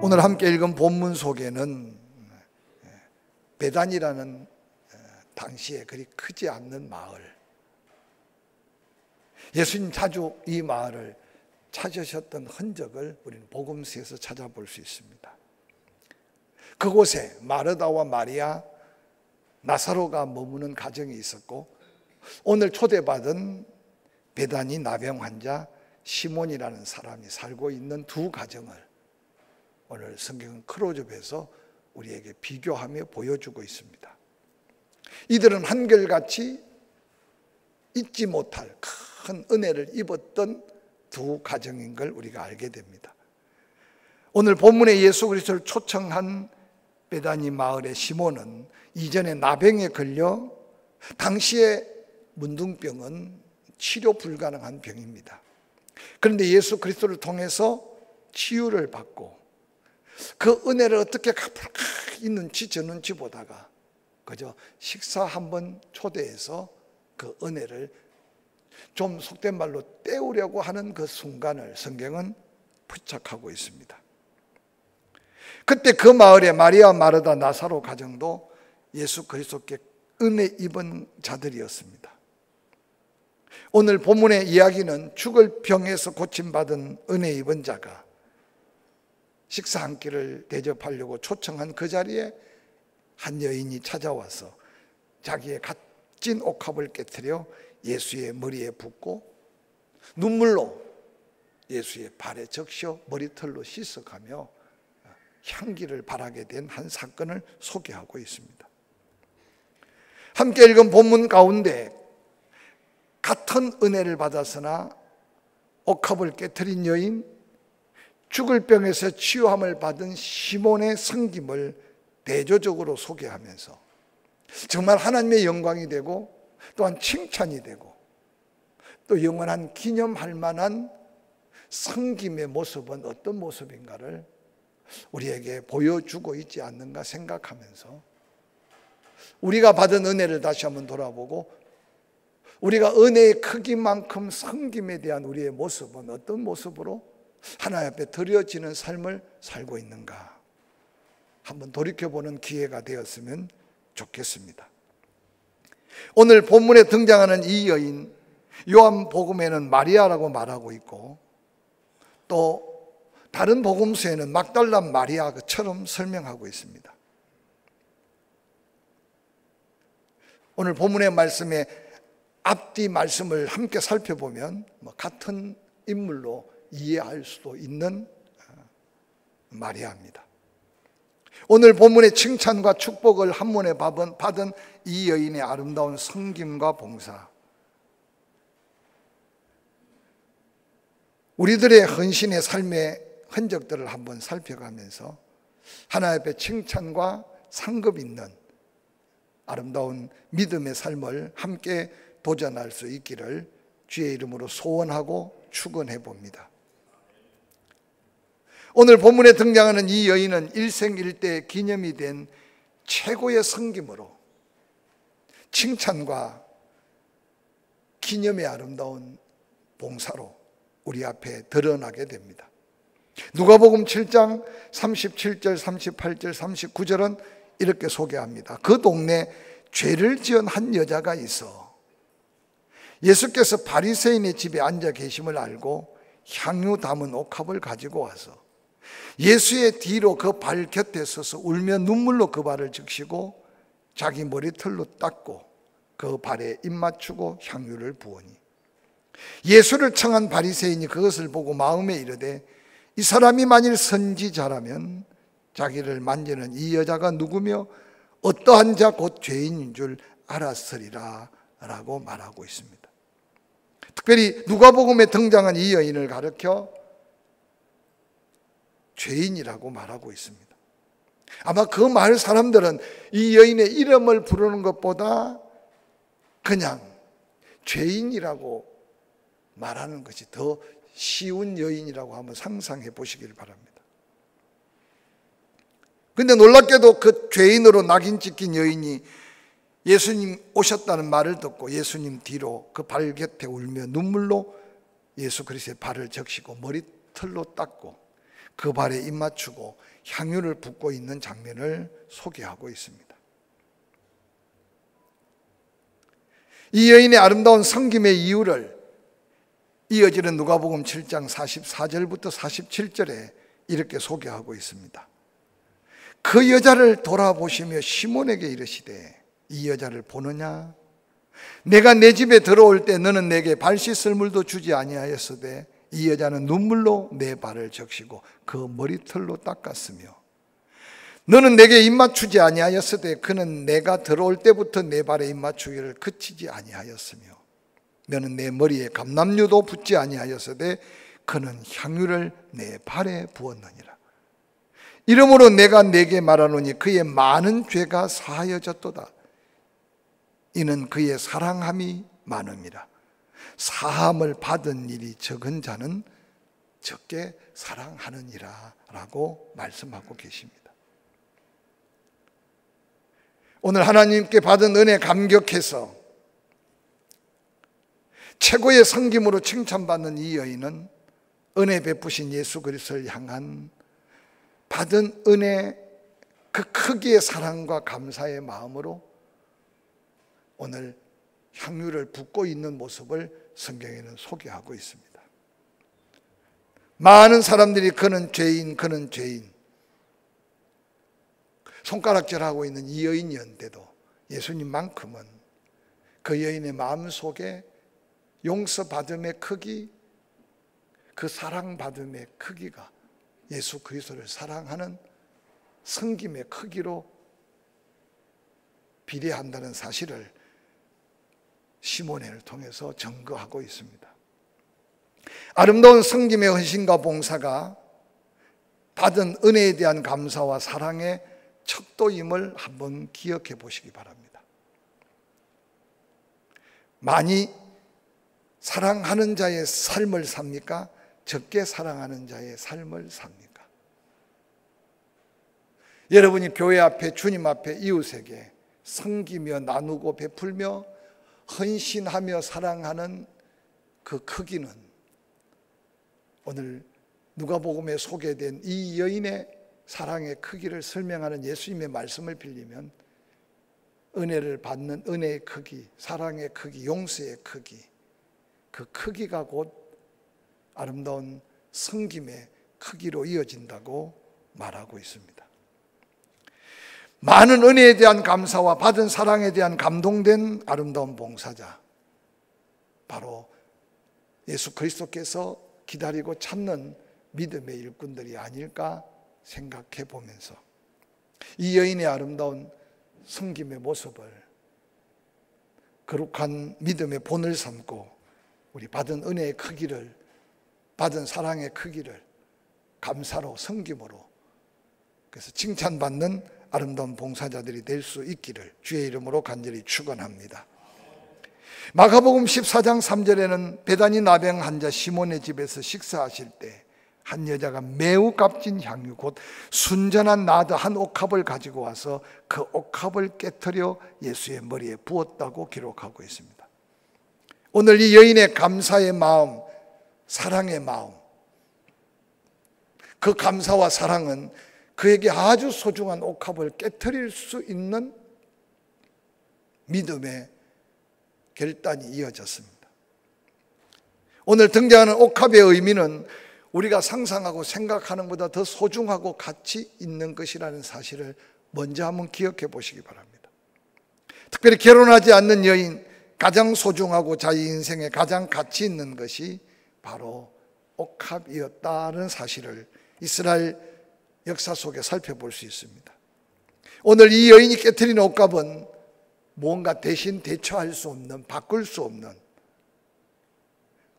오늘 함께 읽은 본문 속에는 베단이라는 당시에 그리 크지 않는 마을, 예수님 자주 이 마을을 찾으셨던 흔적을 우리는 복음서에서 찾아볼 수 있습니다. 그곳에 마르다와 마리아, 나사로가 머무는 가정이 있었고, 오늘 초대받은 베다니 나병 환자 시몬이라는 사람이 살고 있는 두 가정을 오늘 성경은 크로즈업해서 우리에게 비교하며 보여주고 있습니다. 이들은 한결같이 잊지 못할 큰 은혜를 입었던 두 가정인 걸 우리가 알게 됩니다. 오늘 본문에 예수 그리스도를 초청한 베다니 마을의 시몬은 이전에 나병에 걸려 당시에 문둥병은 치료 불가능한 병입니다. 그런데 예수 그리스도를 통해서 치유를 받고 그 은혜를 어떻게 갚을까 이 눈치 저 눈치 보다가 그저 식사 한번 초대해서 그 은혜를 좀 속된 말로 때우려고 하는 그 순간을 성경은 포착하고 있습니다. 그때 그 마을에 마리아, 마르다, 나사로 가정도 예수 그리스도께 은혜 입은 자들이었습니다. 오늘 본문의 이야기는 죽을 병에서 고침받은 은혜 입은 자가 식사 한 끼를 대접하려고 초청한 그 자리에 한 여인이 찾아와서 자기의 값진 옥합을 깨트려 예수의 머리에 붓고 눈물로 예수의 발에 적셔 머리털로 씻어가며 향기를 바라게 된 한 사건을 소개하고 있습니다. 함께 읽은 본문 가운데 같은 은혜를 받았으나 옥합을 깨트린 여인, 죽을 병에서 치유함을 받은 시몬의 섬김을 대조적으로 소개하면서 정말 하나님의 영광이 되고 또한 칭찬이 되고 또 영원한 기념할 만한 섬김의 모습은 어떤 모습인가를 우리에게 보여주고 있지 않는가 생각하면서 우리가 받은 은혜를 다시 한번 돌아보고 우리가 은혜의 크기만큼 섬김에 대한 우리의 모습은 어떤 모습으로 하나님 앞에 드려지는 삶을 살고 있는가 한번 돌이켜보는 기회가 되었으면 좋겠습니다. 오늘 본문에 등장하는 이 여인, 요한복음에는 마리아라고 말하고 있고 또 다른 복음서에는 막달라 마리아처럼 설명하고 있습니다. 오늘 본문의 말씀에 앞뒤 말씀을 함께 살펴보면 같은 인물로 이해할 수도 있는 마리아입니다. 오늘 본문의 칭찬과 축복을 한문에 받은 이 여인의 아름다운 섬김과 봉사, 우리들의 헌신의 삶의 흔적들을 한번 살펴가면서 하나님 앞에 칭찬과 상급 있는 아름다운 믿음의 삶을 함께 도전할 수 있기를 주의 이름으로 소원하고 축원해 봅니다. 오늘 본문에 등장하는 이 여인은 일생일대 기념이 된 최고의 섬김으로 칭찬과 기념의 아름다운 봉사로 우리 앞에 드러나게 됩니다. 누가복음 7장 37절, 38절, 39절은 이렇게 소개합니다. 그 동네에 죄를 지은 한 여자가 있어 예수께서 바리새인의 집에 앉아 계심을 알고 향유 담은 옥합을 가지고 와서 예수의 뒤로 그 발 곁에 서서 울며 눈물로 그 발을 적시고 자기 머리털로 닦고 그 발에 입 맞추고 향유를 부으니 예수를 청한 바리새인이 그것을 보고 마음에 이르되 이 사람이 만일 선지자라면 자기를 만지는 이 여자가 누구며 어떠한 자 곧 죄인인 줄 알았으리라 라고 말하고 있습니다. 특별히 누가복음에 등장한 이 여인을 가리켜 죄인이라고 말하고 있습니다. 아마 그 마을 사람들은 이 여인의 이름을 부르는 것보다 그냥 죄인이라고 말하는 것이 더 쉬운 여인이라고 한번 상상해 보시길 바랍니다. 그런데 놀랍게도 그 죄인으로 낙인 찍힌 여인이 예수님 오셨다는 말을 듣고 예수님 뒤로 그 발 곁에 울며 눈물로 예수 그리스도의 발을 적시고 머리털로 닦고 그 발에 입 맞추고 향유를 붓고 있는 장면을 소개하고 있습니다. 이 여인의 아름다운 섬김의 이유를 이어지는 누가복음 7장 44절부터 47절에 이렇게 소개하고 있습니다. 그 여자를 돌아보시며 시몬에게 이르시되 이 여자를 보느냐? 내가 내 집에 들어올 때 너는 내게 발 씻을 물도 주지 아니하였으되 이 여자는 눈물로 내 발을 적시고 그 머리털로 닦았으며 너는 내게 입맞추지 아니하였으되 그는 내가 들어올 때부터 내 발에 입맞추기를 그치지 아니하였으며 너는 내 머리에 감람류도 붓지 아니하였으되 그는 향유를 내 발에 부었느니라. 이러므로 내가 내게 말하노니 그의 많은 죄가 사하여졌도다. 이는 그의 사랑함이 많음이라. 사함을 받은 일이 적은 자는 적게 사랑하느니라 라고 말씀하고 계십니다. 오늘 하나님께 받은 은혜 감격해서 최고의 섬김으로 칭찬받는 이 여인은 은혜 베푸신 예수 그리스도를 향한 받은 은혜 그 크기의 사랑과 감사의 마음으로 오늘 향유를 붓고 있는 모습을 성경에는 소개하고 있습니다. 많은 사람들이 그는 죄인, 그는 죄인 손가락질하고 있는 이 여인이었는데도 예수님만큼은 그 여인의 마음속에 용서받음의 크기, 그 사랑받음의 크기가 예수 그리스도를 사랑하는 섬김의 크기로 비례한다는 사실을 시몬회를 통해서 증거하고 있습니다. 아름다운 섬김의 헌신과 봉사가 받은 은혜에 대한 감사와 사랑의 척도임을 한번 기억해 보시기 바랍니다. 많이 사랑하는 자의 삶을 삽니까? 적게 사랑하는 자의 삶을 삽니까? 여러분이 교회 앞에 주님 앞에 이웃에게 섬기며 나누고 베풀며 헌신하며 사랑하는 그 크기는 오늘 누가복음에 소개된 이 여인의 사랑의 크기를 설명하는 예수님의 말씀을 빌리면 은혜를 받는 은혜의 크기, 사랑의 크기, 용서의 크기, 그 크기가 곧 아름다운 섬김의 크기로 이어진다고 말하고 있습니다. 많은 은혜에 대한 감사와 받은 사랑에 대한 감동된 아름다운 봉사자, 바로 예수 그리스도께서 기다리고 찾는 믿음의 일꾼들이 아닐까 생각해 보면서 이 여인의 아름다운 섬김의 모습을 거룩한 믿음의 본을 삼고 우리 받은 은혜의 크기를, 받은 사랑의 크기를 감사로 섬김으로, 그래서 칭찬받는 아름다운 봉사자들이 될 수 있기를 주의 이름으로 간절히 축원합니다. 마가복음 14장 3절에는 베다니 나병 환자 시몬의 집에서 식사하실 때 한 여자가 매우 값진 향유 곧 순전한 나드 한 옥합을 가지고 와서 그 옥합을 깨트려 예수의 머리에 부었다고 기록하고 있습니다. 오늘 이 여인의 감사의 마음, 사랑의 마음, 그 감사와 사랑은 그에게 아주 소중한 옥합을 깨트릴 수 있는 믿음의 결단이 이어졌습니다. 오늘 등장하는 옥합의 의미는 우리가 상상하고 생각하는 것보다 더 소중하고 가치 있는 것이라는 사실을 먼저 한번 기억해 보시기 바랍니다. 특별히 결혼하지 않는 여인, 가장 소중하고 자기 인생에 가장 가치 있는 것이 바로 옥합이었다는 사실을 이스라엘 역사 속에 살펴볼 수 있습니다. 오늘 이 여인이 깨트린 옥합은 뭔가 대신 대처할 수 없는, 바꿀 수 없는,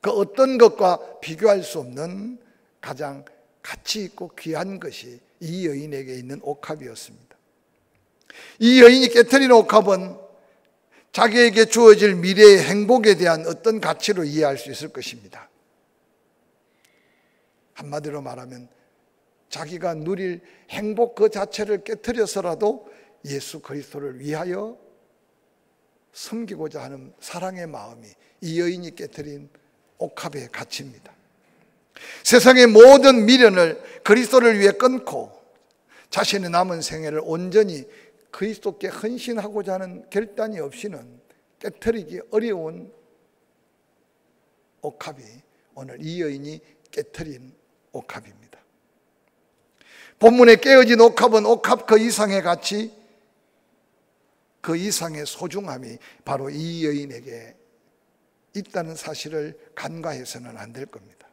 그 어떤 것과 비교할 수 없는 가장 가치 있고 귀한 것이 이 여인에게 있는 옥합이었습니다. 이 여인이 깨트린 옥합은 자기에게 주어질 미래의 행복에 대한 어떤 가치로 이해할 수 있을 것입니다. 한마디로 말하면 자기가 누릴 행복 그 자체를 깨트려서라도 예수 그리스도를 위하여 섬기고자 하는 사랑의 마음이 이 여인이 깨트린 옥합의 가치입니다. 세상의 모든 미련을 그리스도를 위해 끊고 자신의 남은 생애를 온전히 그리스도께 헌신하고자 하는 결단이 없이는 깨트리기 어려운 옥합이 오늘 이 여인이 깨트린 옥합입니다. 본문에 깨어진 옥합은 옥합 그 이상의 가치, 그 이상의 소중함이 바로 이 여인에게 있다는 사실을 간과해서는 안 될 겁니다.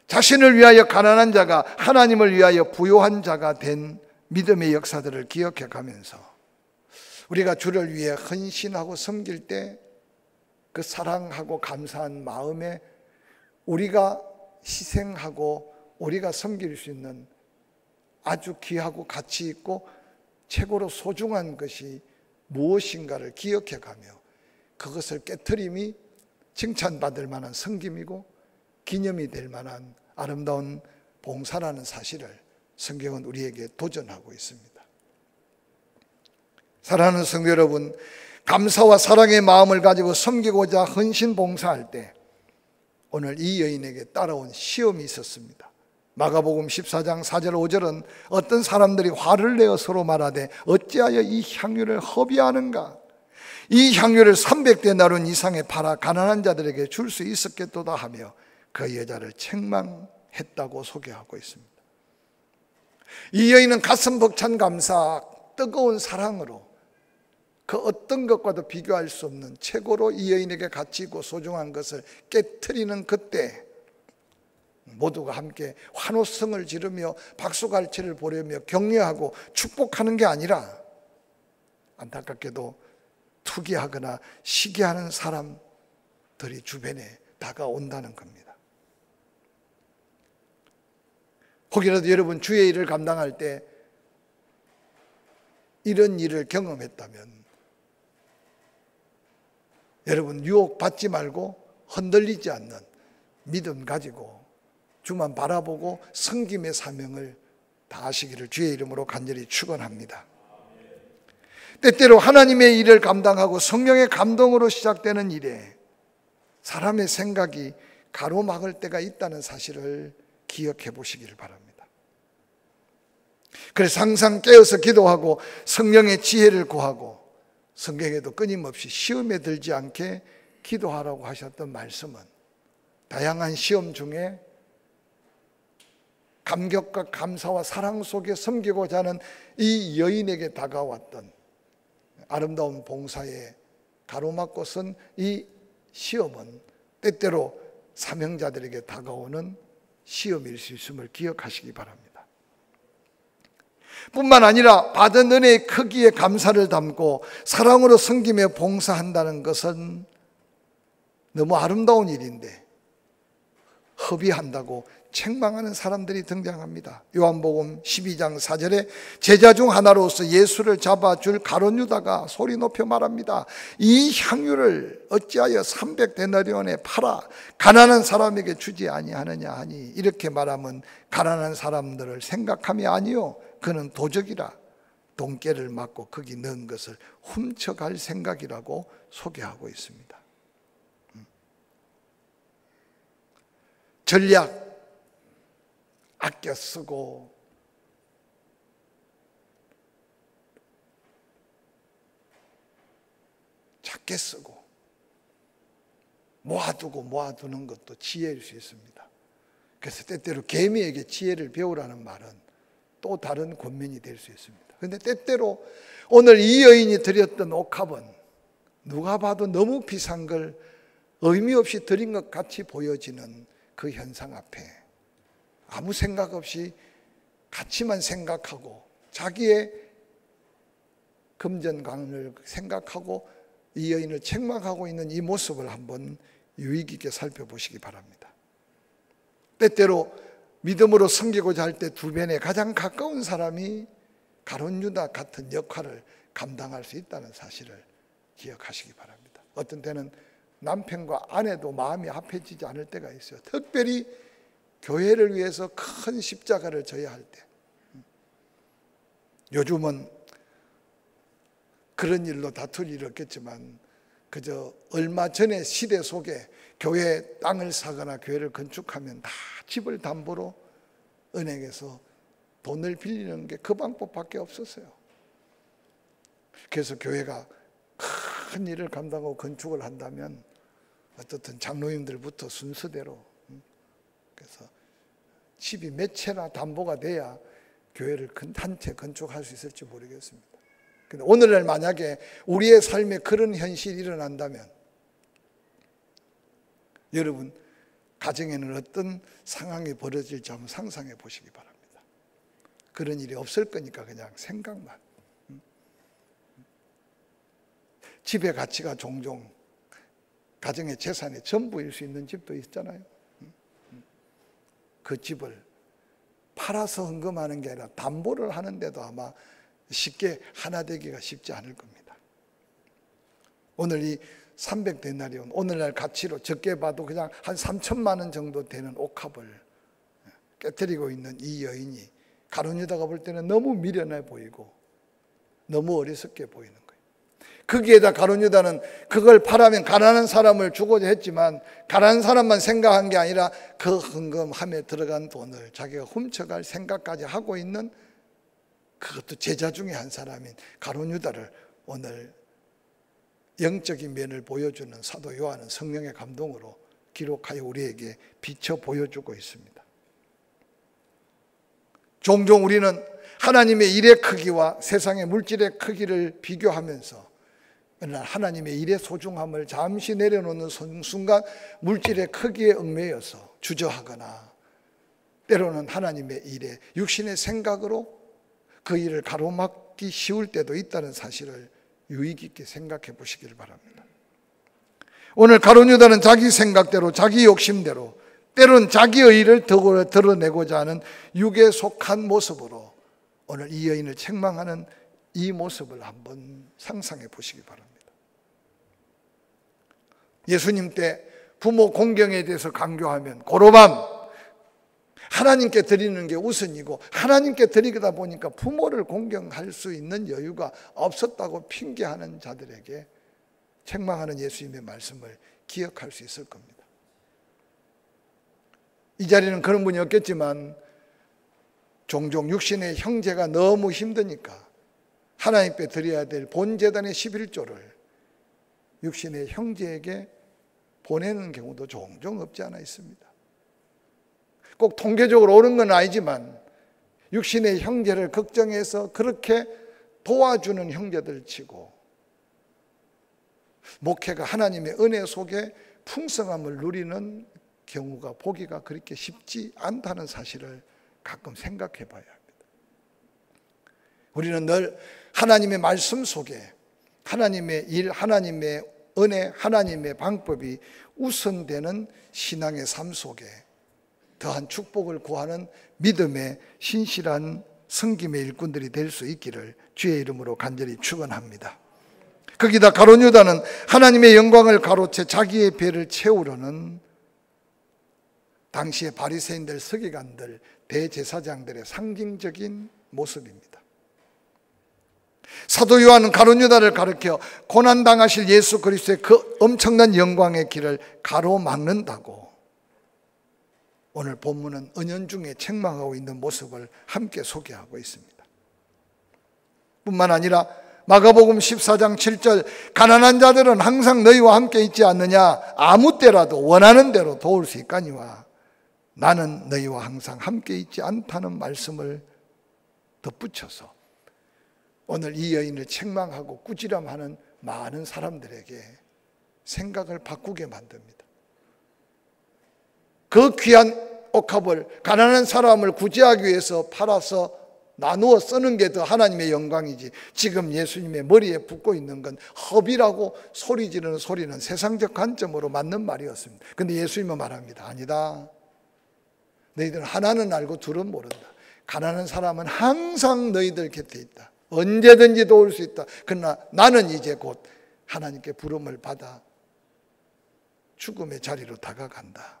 자신을 위하여 가난한 자가 하나님을 위하여 부요한 자가 된 믿음의 역사들을 기억해 가면서 우리가 주를 위해 헌신하고 섬길 때 그 사랑하고 감사한 마음에 우리가 희생하고 우리가 섬길 수 있는 아주 귀하고 가치 있고 최고로 소중한 것이 무엇인가를 기억해 가며 그것을 깨트림이 칭찬받을 만한 섬김이고 기념이 될 만한 아름다운 봉사라는 사실을 성경은 우리에게 도전하고 있습니다. 사랑하는 성도 여러분, 감사와 사랑의 마음을 가지고 섬기고자 헌신 봉사할 때 오늘 이 여인에게 따라온 시험이 있었습니다. 마가복음 14장 4절 5절은 어떤 사람들이 화를 내어 서로 말하되 어찌하여 이 향유를 허비하는가? 이 향유를 300데나리온 이상에 팔아 가난한 자들에게 줄 수 있었겠도다 하며 그 여자를 책망했다고 소개하고 있습니다. 이 여인은 가슴 벅찬 감사, 뜨거운 사랑으로 그 어떤 것과도 비교할 수 없는 최고로 이 여인에게 가치 있고 소중한 것을 깨트리는 그때 모두가 함께 환호성을 지르며 박수갈채를 보내며 격려하고 축복하는 게 아니라 안타깝게도 투기하거나 시기하는 사람들이 주변에 다가온다는 겁니다. 혹이라도 여러분 주의 일을 감당할 때 이런 일을 경험했다면 여러분 유혹받지 말고 흔들리지 않는 믿음 가지고 주만 바라보고 섬김의 사명을 다하시기를 주의 이름으로 간절히 축원합니다. 때때로 하나님의 일을 감당하고 성령의 감동으로 시작되는 일에 사람의 생각이 가로막을 때가 있다는 사실을 기억해 보시기를 바랍니다. 그래서 항상 깨어서 기도하고 성령의 지혜를 구하고 성경에도 끊임없이 시험에 들지 않게 기도하라고 하셨던 말씀은 다양한 시험 중에 감격과 감사와 사랑 속에 섬기고자 하는 이 여인에게 다가왔던 아름다운 봉사에 가로막고 선 이 시험은 때때로 사명자들에게 다가오는 시험일 수 있음을 기억하시기 바랍니다. 뿐만 아니라 받은 은혜의 크기에 감사를 담고 사랑으로 섬김에 봉사한다는 것은 너무 아름다운 일인데 허비한다고 책망하는 사람들이 등장합니다. 요한복음 12장 4절에 제자 중 하나로서 예수를 잡아줄 가룟 유다가 소리 높여 말합니다. 이 향유를 어찌하여 300데나리온에 팔아 가난한 사람에게 주지 아니하느냐 하니, 이렇게 말하면 가난한 사람들을 생각함이 아니요 그는 도적이라 돈깨를 맞고 거기 넣은 것을 훔쳐갈 생각이라고 소개하고 있습니다. 전략 아껴 쓰고 작게 쓰고 모아두는 것도 지혜일 수 있습니다. 그래서 때때로 개미에게 지혜를 배우라는 말은 또 다른 권면이 될 수 있습니다. 그런데 때때로 오늘 이 여인이 드렸던 옥합은 누가 봐도 너무 비싼 걸 의미 없이 드린 것 같이 보여지는 그 현상 앞에 아무 생각 없이 가치만 생각하고 자기의 금전관을 생각하고 이 여인을 책망하고 있는 이 모습을 한번 유의 깊게 살펴보시기 바랍니다. 때때로 믿음으로 섬기고자 할 때 주변에 가장 가까운 사람이 가룟 유다 같은 역할을 감당할 수 있다는 사실을 기억하시기 바랍니다. 어떤 때는 남편과 아내도 마음이 합해지지 않을 때가 있어요. 특별히 교회를 위해서 큰 십자가를 져야 할 때. 요즘은 그런 일로 다툴 일이 없겠지만 그저 얼마 전의 시대 속에 교회 땅을 사거나 교회를 건축하면 다 집을 담보로 은행에서 돈을 빌리는 게 그 방법밖에 없었어요. 그래서 교회가 큰 일을 감당하고 건축을 한다면 어떻든 장로님들부터 순서대로, 그래서 집이 몇 채나 담보가 돼야 교회를 한 채 건축할 수 있을지 모르겠습니다. 근데 오늘날 만약에 우리의 삶에 그런 현실이 일어난다면 여러분 가정에는 어떤 상황이 벌어질지 한번 상상해 보시기 바랍니다. 그런 일이 없을 거니까 그냥 생각만. 집의 가치가 종종 가정의 재산의 전부일 수 있는 집도 있잖아요. 그 집을 팔아서 헌금하는 게 아니라 담보를 하는데도 아마 쉽게 하나 되기가 쉽지 않을 겁니다. 오늘 이 300데나리온, 오늘날 가치로 적게 봐도 그냥 한 3천만 원 정도 되는 옥합을 깨뜨리고 있는 이 여인이 가룟유다가 볼 때는 너무 미련해 보이고 너무 어리석게 보이는 거예요. 거기에다 가룟유다는 그걸 팔아면 가난한 사람을 주고자 했지만 가난한 사람만 생각한 게 아니라 그 헌금함에 들어간 돈을 자기가 훔쳐갈 생각까지 하고 있는, 그것도 제자 중에 한 사람인 가룟유다를 오늘 영적인 면을 보여주는 사도 요한은 성령의 감동으로 기록하여 우리에게 비춰 보여주고 있습니다. 종종 우리는 하나님의 일의 크기와 세상의 물질의 크기를 비교하면서 하나님의 일의 소중함을 잠시 내려놓는 순간 물질의 크기에 얽매여서 주저하거나 때로는 하나님의 일에 육신의 생각으로 그 일을 가로막기 쉬울 때도 있다는 사실을 유의 깊게 생각해 보시길 바랍니다. 오늘 가룟유다는 자기 생각대로 자기 욕심대로 때론 자기의 일을 드러내고자 하는 육에 속한 모습으로 오늘 이 여인을 책망하는 이 모습을 한번 상상해 보시기 바랍니다. 예수님 때 부모 공경에 대해서 강조하면 고로밤 하나님께 드리는 게 우선이고 하나님께 드리다 보니까 부모를 공경할 수 있는 여유가 없었다고 핑계하는 자들에게 책망하는 예수님의 말씀을 기억할 수 있을 겁니다. 이 자리는 그런 분이 없겠지만 종종 육신의 형제가 너무 힘드니까 하나님께 드려야 될 본제단의 11조를 육신의 형제에게 보내는 경우도 종종 없지 않아 있습니다. 꼭 통계적으로 옳은 건 아니지만 육신의 형제를 걱정해서 그렇게 도와주는 형제들 치고 목회가 하나님의 은혜 속에 풍성함을 누리는 경우가 보기가 그렇게 쉽지 않다는 사실을 가끔 생각해 봐야 합니다. 우리는 늘 하나님의 말씀 속에 하나님의 일, 하나님의 은혜, 하나님의 방법이 우선되는 신앙의 삶 속에 더한 축복을 구하는 믿음의 신실한 섬김의 일꾼들이 될 수 있기를 주의 이름으로 간절히 축원합니다. 거기다 가룟유다는 하나님의 영광을 가로채 자기의 배를 채우려는 당시의 바리새인들, 서기관들, 대제사장들의 상징적인 모습입니다. 사도 요한은 가룟유다를 가리켜 고난당하실 예수 그리스도의 그 엄청난 영광의 길을 가로막는다고 오늘 본문은 은연중에 책망하고 있는 모습을 함께 소개하고 있습니다. 뿐만 아니라 마가복음 14장 7절 가난한 자들은 항상 너희와 함께 있지 않느냐, 아무 때라도 원하는 대로 도울 수 있거니와 나는 너희와 항상 함께 있지 않다는 말씀을 덧붙여서 오늘 이 여인을 책망하고 꾸지람하는 많은 사람들에게 생각을 바꾸게 만듭니다. 그 귀한 옥합을 가난한 사람을 구제하기 위해서 팔아서 나누어 쓰는 게 더 하나님의 영광이지, 지금 예수님의 머리에 붙고 있는 건 허비라고 소리 지르는 소리는 세상적 관점으로 맞는 말이었습니다. 그런데 예수님은 말합니다. 아니다. 너희들은 하나는 알고 둘은 모른다. 가난한 사람은 항상 너희들 곁에 있다. 언제든지 도울 수 있다. 그러나 나는 이제 곧 하나님께 부름을 받아 죽음의 자리로 다가간다.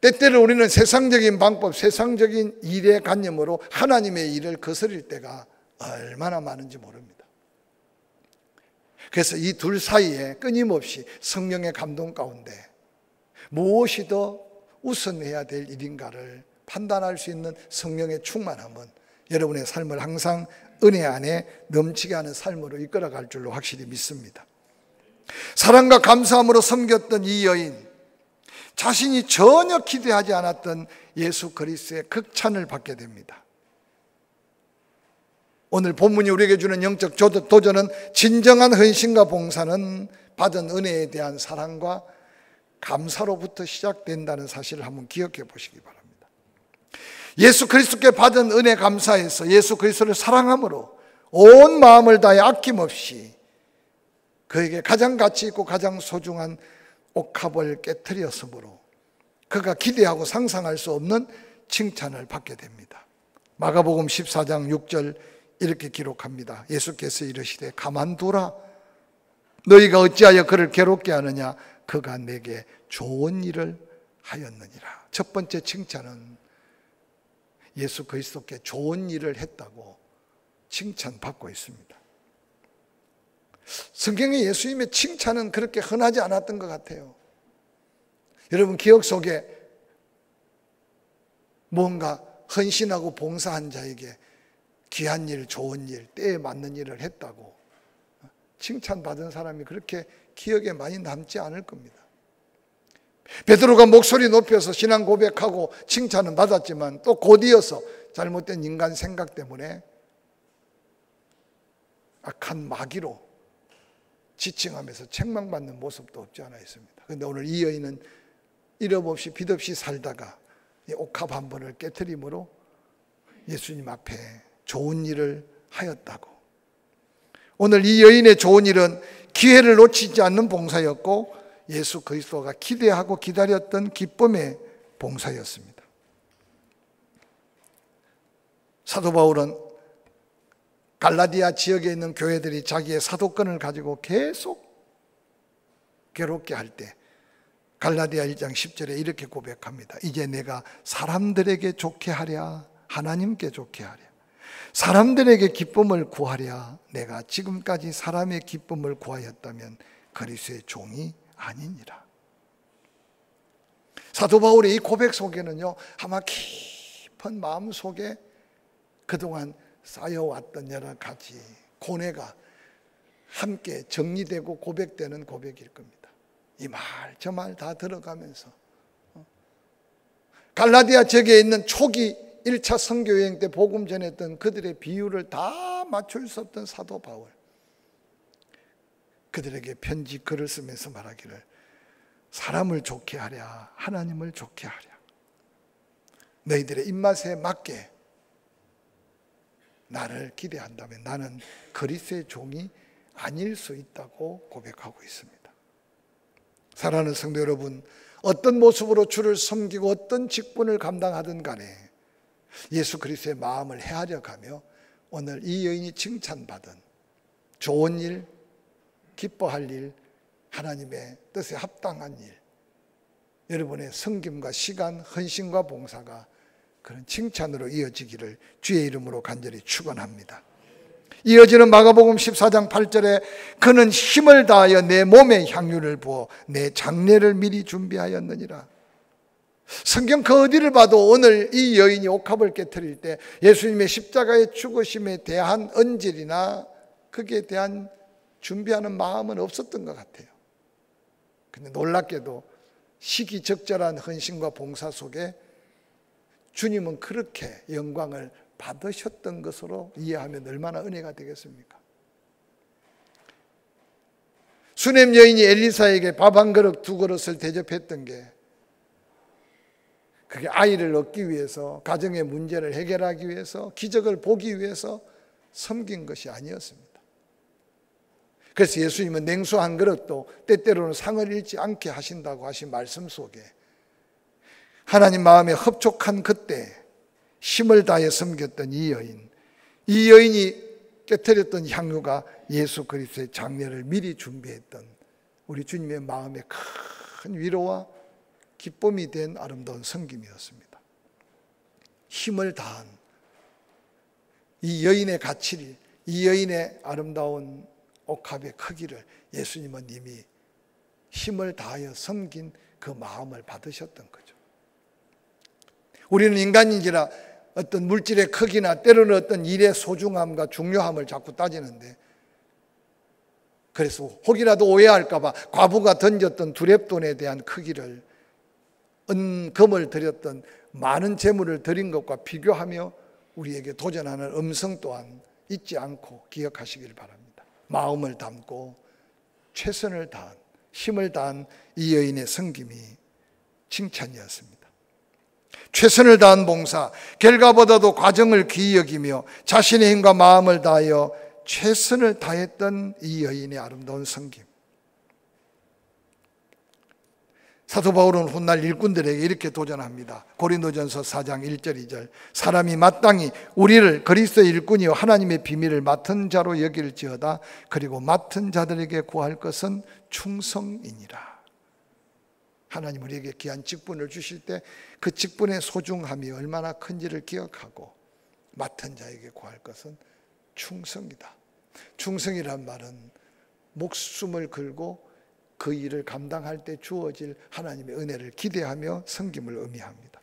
때때로 우리는 세상적인 방법, 세상적인 일의 관념으로 하나님의 일을 거스릴 때가 얼마나 많은지 모릅니다. 그래서 이 둘 사이에 끊임없이 성령의 감동 가운데 무엇이 더 우선해야 될 일인가를 판단할 수 있는 성령의 충만함은 여러분의 삶을 항상 은혜 안에 넘치게 하는 삶으로 이끌어갈 줄로 확실히 믿습니다. 사랑과 감사함으로 섬겼던 이 여인, 자신이 전혀 기대하지 않았던 예수 그리스도의 극찬을 받게 됩니다. 오늘 본문이 우리에게 주는 영적 도전은 진정한 헌신과 봉사는 받은 은혜에 대한 사랑과 감사로부터 시작된다는 사실을 한번 기억해 보시기 바랍니다. 예수 그리스도께 받은 은혜 감사에서 예수 그리스도를 사랑함으로 온 마음을 다해 아낌없이 그에게 가장 가치 있고 가장 소중한 옥합을 깨트렸으므로 그가 기대하고 상상할 수 없는 칭찬을 받게 됩니다. 마가복음 14장 6절 이렇게 기록합니다. 예수께서 이르시되 가만두라, 너희가 어찌하여 그를 괴롭게 하느냐, 그가 내게 좋은 일을 하였느니라. 첫 번째 칭찬은 예수 그리스도께 좋은 일을 했다고 칭찬받고 있습니다. 성경에 예수님의 칭찬은 그렇게 흔하지 않았던 것 같아요. 여러분 기억 속에 뭔가 헌신하고 봉사한 자에게 귀한 일, 좋은 일, 때에 맞는 일을 했다고 칭찬받은 사람이 그렇게 기억에 많이 남지 않을 겁니다. 베드로가 목소리 높여서 신앙 고백하고 칭찬은 받았지만 또 곧이어서 잘못된 인간 생각 때문에 악한 마귀로 지칭하면서 책망받는 모습도 없지 않아 있습니다. 그런데 오늘 이 여인은 이름 없이 빚 없이 살다가 옥합 한 번을 깨트림으로 예수님 앞에 좋은 일을 하였다고. 오늘 이 여인의 좋은 일은 기회를 놓치지 않는 봉사였고 예수 그리스도가 기대하고 기다렸던 기쁨의 봉사였습니다. 사도 바울은 갈라디아 지역에 있는 교회들이 자기의 사도권을 가지고 계속 괴롭게 할 때 갈라디아 1장 10절에 이렇게 고백합니다. 이제 내가 사람들에게 좋게 하랴, 하나님께 좋게 하랴, 사람들에게 기쁨을 구하랴, 내가 지금까지 사람의 기쁨을 구하였다면 그리스도의 종이 아니니라. 사도 바울의 이 고백 속에는요, 아마 깊은 마음 속에 그동안 쌓여왔던 여러 가지 고뇌가 함께 정리되고 고백되는 고백일 겁니다. 이 말 저 말 다 들어가면서 갈라디아 지역에 있는 초기 1차 선교여행 때 복음 전했던 그들의 비유를 다 맞출 수 없던 사도 바울, 그들에게 편지 글을 쓰면서 말하기를 사람을 좋게 하랴, 하나님을 좋게 하랴, 너희들의 입맛에 맞게 나를 기대한다면 나는 그리스도의 종이 아닐 수 있다고 고백하고 있습니다. 사랑하는 성도 여러분, 어떤 모습으로 주를 섬기고 어떤 직분을 감당하든 간에 예수 그리스도의 마음을 헤아려 가며 오늘 이 여인이 칭찬받은 좋은 일, 기뻐할 일, 하나님의 뜻에 합당한 일, 여러분의 섬김과 시간, 헌신과 봉사가 그런 칭찬으로 이어지기를 주의 이름으로 간절히 축원합니다. 이어지는 마가복음 14장 8절에 그는 힘을 다하여 내 몸에 향유를 부어 내 장례를 미리 준비하였느니라. 성경 그 어디를 봐도 오늘 이 여인이 옥합을 깨트릴 때 예수님의 십자가의 죽으심에 대한 언질이나 거기에 대한 준비하는 마음은 없었던 것 같아요. 근데 놀랍게도 시기적절한 헌신과 봉사 속에 주님은 그렇게 영광을 받으셨던 것으로 이해하면 얼마나 은혜가 되겠습니까? 수넴 여인이 엘리사에게 밥 한 그릇 두 그릇을 대접했던 게 그게 아이를 얻기 위해서, 가정의 문제를 해결하기 위해서, 기적을 보기 위해서 섬긴 것이 아니었습니다. 그래서 예수님은 냉수 한 그릇도 때때로는 상을 잃지 않게 하신다고 하신 말씀 속에 하나님 마음에 흡족한 그때 힘을 다해 섬겼던 이 여인이 깨트렸던 향유가 예수 그리스도의 장례를 미리 준비했던 우리 주님의 마음에 큰 위로와 기쁨이 된 아름다운 섬김이었습니다. 힘을 다한 이 여인의 가치를, 이 여인의 아름다운 옥합의 크기를 예수님은 이미 힘을 다하여 섬긴 그 마음을 받으셨던 거죠. 우리는 인간인지라 어떤 물질의 크기나 때로는 어떤 일의 소중함과 중요함을 자꾸 따지는데, 그래서 혹이라도 오해할까 봐 과부가 던졌던 두렙돈에 대한 크기를 은금을 드렸던 많은 재물을 드린 것과 비교하며 우리에게 도전하는 음성 또한 잊지 않고 기억하시길 바랍니다. 마음을 담고 최선을 다한, 힘을 다한 이 여인의 섬김이 칭찬이었습니다. 최선을 다한 봉사, 결과보다도 과정을 귀히 여기며 자신의 힘과 마음을 다하여 최선을 다했던 이 여인의 아름다운 섬김. 사도 바울은 훗날 일꾼들에게 이렇게 도전합니다. 고린도전서 4장 1절 2절. 사람이 마땅히 우리를 그리스도의 일꾼이요 하나님의 비밀을 맡은 자로 여길지어다. 그리고 맡은 자들에게 구할 것은 충성이니라. 하나님 우리에게 귀한 직분을 주실 때 그 직분의 소중함이 얼마나 큰지를 기억하고 맡은 자에게 구할 것은 충성이다. 충성이란 말은 목숨을 걸고 그 일을 감당할 때 주어질 하나님의 은혜를 기대하며 섬김을 의미합니다.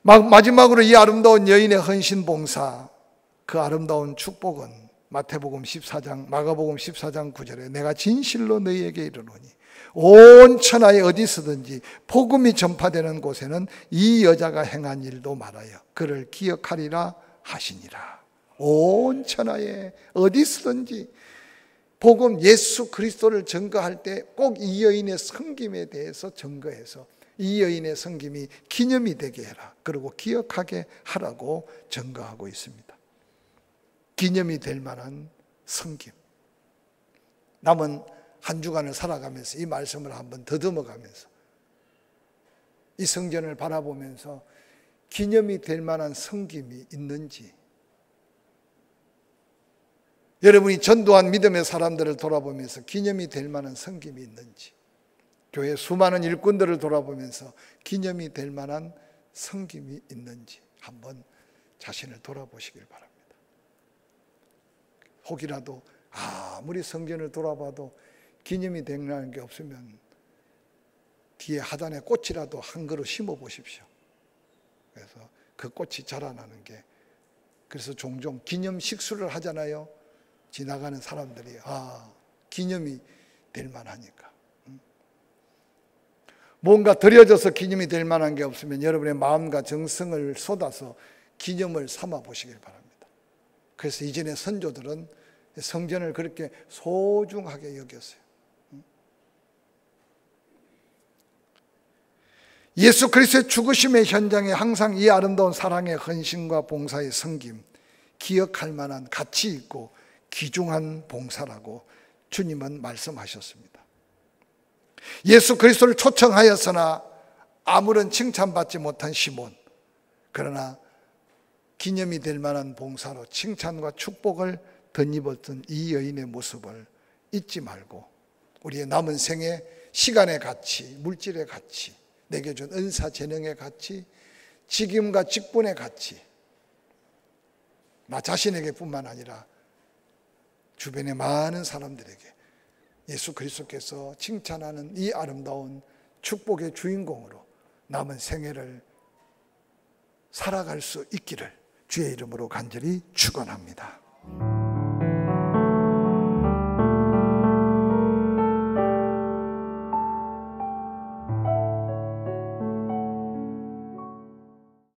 마지막으로 이 아름다운 여인의 헌신 봉사, 그 아름다운 축복은 마태복음 14장, 마가복음 14장 9절에 내가 진실로 너희에게 이르노니 온 천하에 어디서든지 복음이 전파되는 곳에는 이 여자가 행한 일도 말하여 그를 기억하리라 하시니라. 온 천하에 어디서든지 복음 예수 그리스도를 증거할 때 꼭 이 여인의 섬김에 대해서 증거해서 이 여인의 섬김이 기념이 되게 해라. 그리고 기억하게 하라고 증거하고 있습니다. 기념이 될 만한 섬김. 남은 한 주간을 살아가면서 이 말씀을 한번 더듬어가면서 이 성전을 바라보면서 기념이 될 만한 섬김이 있는지, 여러분이 전도한 믿음의 사람들을 돌아보면서 기념이 될 만한 섬김이 있는지, 교회 수많은 일꾼들을 돌아보면서 기념이 될 만한 섬김이 있는지 한번 자신을 돌아보시길 바랍니다. 혹이라도 아무리 성전을 돌아봐도 기념이 될 만한 게 없으면 뒤에 하단에 꽃이라도 한 그루 심어 보십시오. 그래서 그 꽃이 자라나는 게, 그래서 종종 기념 식수를 하잖아요. 지나가는 사람들이 기념이 될 만하니까. 뭔가 드려져서 기념이 될 만한 게 없으면 여러분의 마음과 정성을 쏟아서 기념을 삼아 보시길 바랍니다. 그래서 이전의 선조들은 성전을 그렇게 소중하게 여겼어요. 예수 그리스도의 죽으심의 현장에 항상 이 아름다운 사랑의 헌신과 봉사의 섬김, 기억할 만한 가치 있고 귀중한 봉사라고 주님은 말씀하셨습니다. 예수 그리스도를 초청하였으나 아무런 칭찬받지 못한 시몬, 그러나 기념이 될 만한 봉사로 칭찬과 축복을 덧입었던 이 여인의 모습을 잊지 말고 우리의 남은 생에 시간의 가치, 물질의 가치, 내게 준 은사 재능의 가치, 직임과 직분의 가치, 나 자신에게 뿐만 아니라 주변의 많은 사람들에게 예수 그리스도께서 칭찬하는 이 아름다운 축복의 주인공으로 남은 생애를 살아갈 수 있기를 주의 이름으로 간절히 축원합니다.